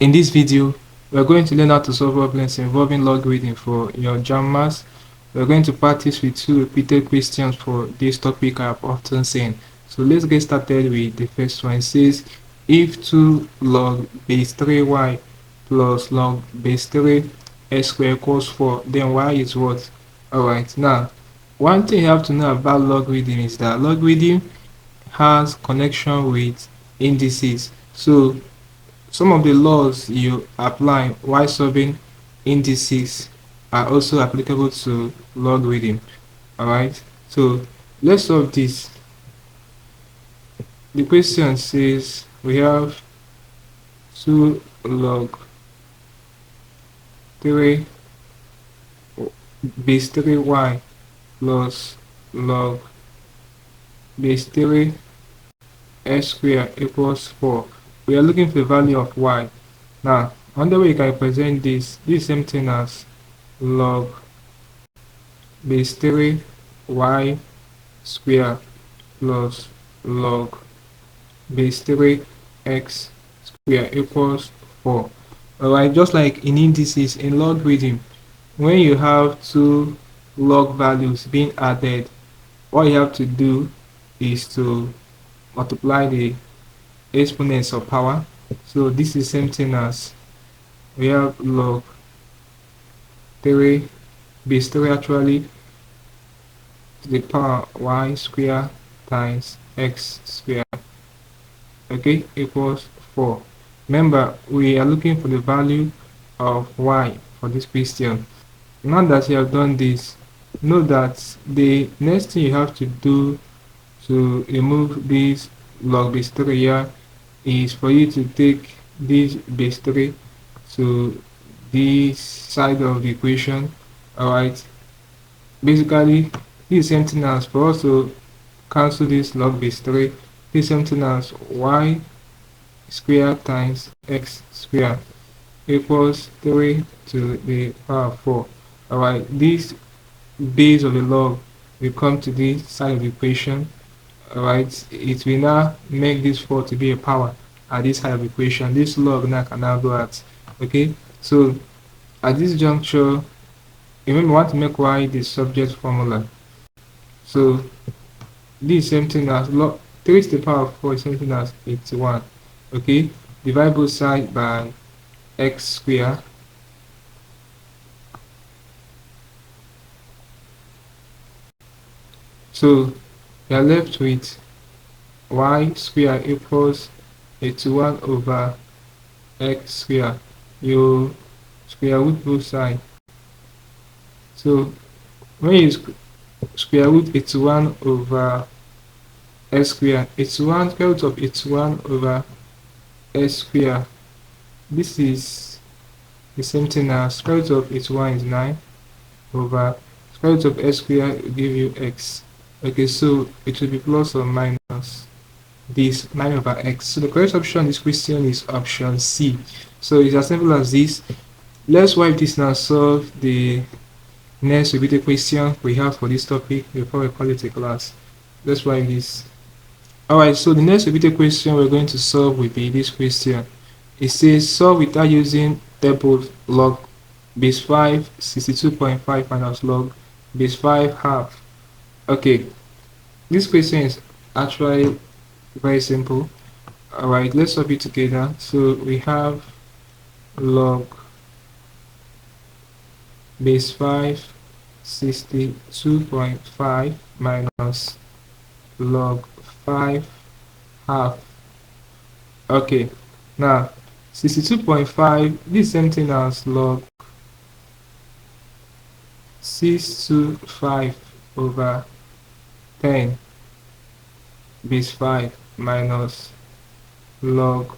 In this video, we're going to learn how to solve problems involving logarithm for your JAMB Maths. We're going to practice with 2 repeated questions for this topic I've often seen. So let's get started with the first one. It says, if 2 log base 3y plus log base 3 x squared equals 4, then y is what? Alright, now, one thing you have to know about logarithm is that logarithm has connection with indices. So some of the laws you apply while solving indices are also applicable to logarithm. Alright, so let's solve this. The question says we have 2 log 3 base 3y plus log base 3 x squared equals 4. We are looking for the value of y. Now, another way you can represent this is same thing as log base 3 y squared plus log base 3 x squared equals 4. Alright, just like in indices, in logarithm, when you have 2 log values being added, all you have to do is to multiply the exponents of power. So this is same thing as we have log 3 base 3 actually to the power y square times x square, okay, equals 4. Remember, we are looking for the value of y for this question. Now that you have done this, know that the next thing you have to do to remove this log base 3 here is for you to take this base 3 to this side of the equation. Alright, basically this is same thing as for us to cancel this log base 3, this is something as y squared times x squared equals 3 to the power 4. Alright, this base of the log will come to this side of the equation. Alright, it will now make this 4 to be a power at this side of the equation. This log now can now go at, okay, so at this juncture, remember we want to make y the subject formula. So this is same thing as log 3 to the power of 4 is something as 81. Okay, divide both sides by x squared so we are left with y squared equals 81 over x squared. You square root both sides. So when you square root 81 over x squared, 81 square root of 81 over x squared, this is the same thing as square root of 81 is 9 over square root of x squared will give you x. Okay, so it will be plus or minus this 9 over x. So the correct option in this question is option C. So it's as simple as this. Let's wipe this now, solve the next repeated question we have for this topic before we call it a class. Let's wipe this. Alright, so the next repeated question we're going to solve will be this question. It says solve without using table log base 5 62.5 minus log base 5 half. Okay, this question is actually very simple. Alright, let's solve it together. So we have log base 5 62.5 minus log 5 half. Okay, now 62.5, this same thing as log 625 over 10 base 5 minus log,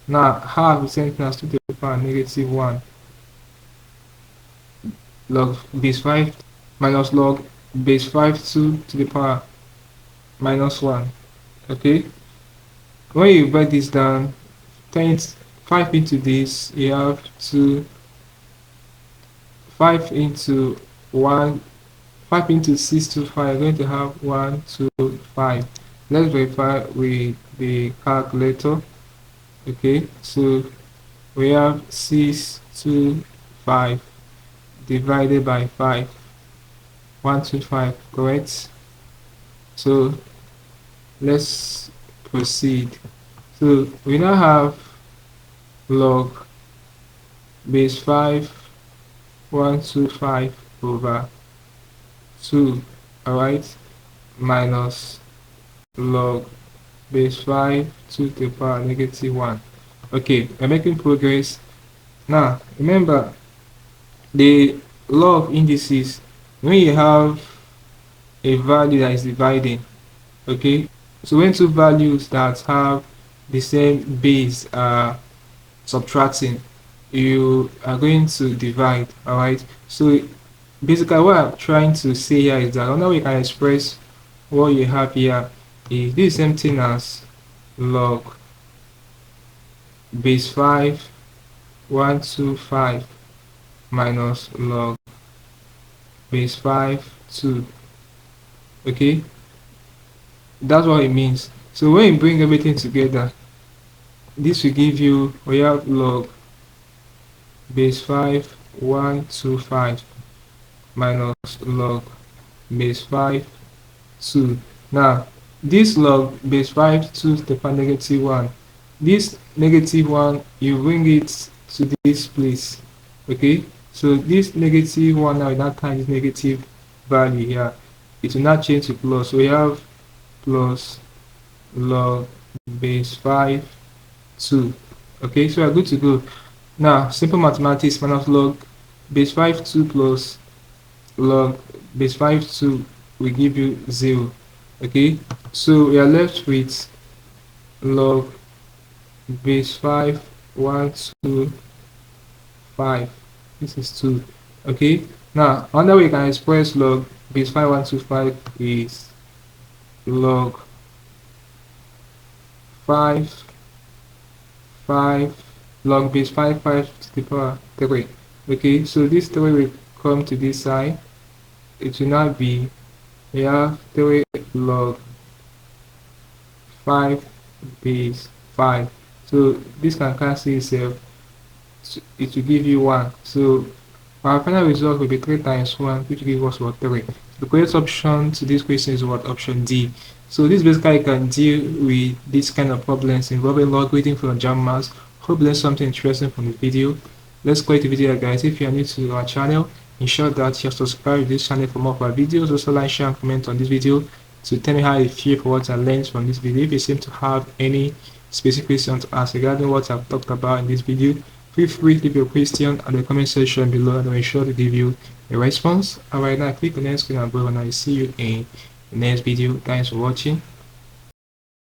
now half is same thing as 2 to the power negative 1 log base 5 minus log base 5 2 to the power minus 1. Okay, when you write this down, 5 into this, you have 2, 5 into 1, 5 into 6 to 5, you're going to have 1 2 5. Let's verify with the calculator. Okay, so We have 625 divided by 5, 125, correct? So let's proceed. So we now have log base 5, 125 over 2, alright, minus log base 5 2 to the power negative 1. Okay, we're making progress. Now remember, the law of indices, when you have a value that is dividing, okay, so when two values that have the same base are subtracting, you are going to divide, alright. So basically what I'm trying to say here is that another way you can express what you have here is this same thing as log base 5 125 minus log base 5 2. Okay, that's what it means. So when you bring everything together, this will give you, we have log base 5 125 minus log base 5 2. Now this log base 5 2 to the power negative 1, this negative 1 you bring it to this place. Okay, so this negative 1 now in that time is negative value here, it will not change to plus. So we have plus log base 5 2. Okay, so we're good to go. Now simple mathematics, minus log base 5 2 plus log base 5 2 will give you 0. Okay, so we are left with log base 5 125, this is 2. Okay, now another way you can express log base 5 125 is log 5 5 log base 5 5 to the power 3. Okay, so this 3 will come to this side, it will not be, we have 3 log 5 base 5. So this can cancel itself, it will give you 1. So our final result will be 3 times 1, which gives us what, 3. The correct option to this question is what, option D. So this basically can deal with this kind of problems involving logarithm from JAMB Maths. Hope you learned something interesting from the video. Let's go to the video, guys. If you are new to our channel, ensure that you subscribe to this channel for more of our videos. Also like, share, and comment on this video to tell me how you feel for what I learned from this video. If you seem to have any specific questions to ask regarding what I've talked about in this video, feel free to leave your question in the comment section below and I'll be sure to give you a response. Alright, now click on the next screen above and I see you in the next video. Thanks for watching.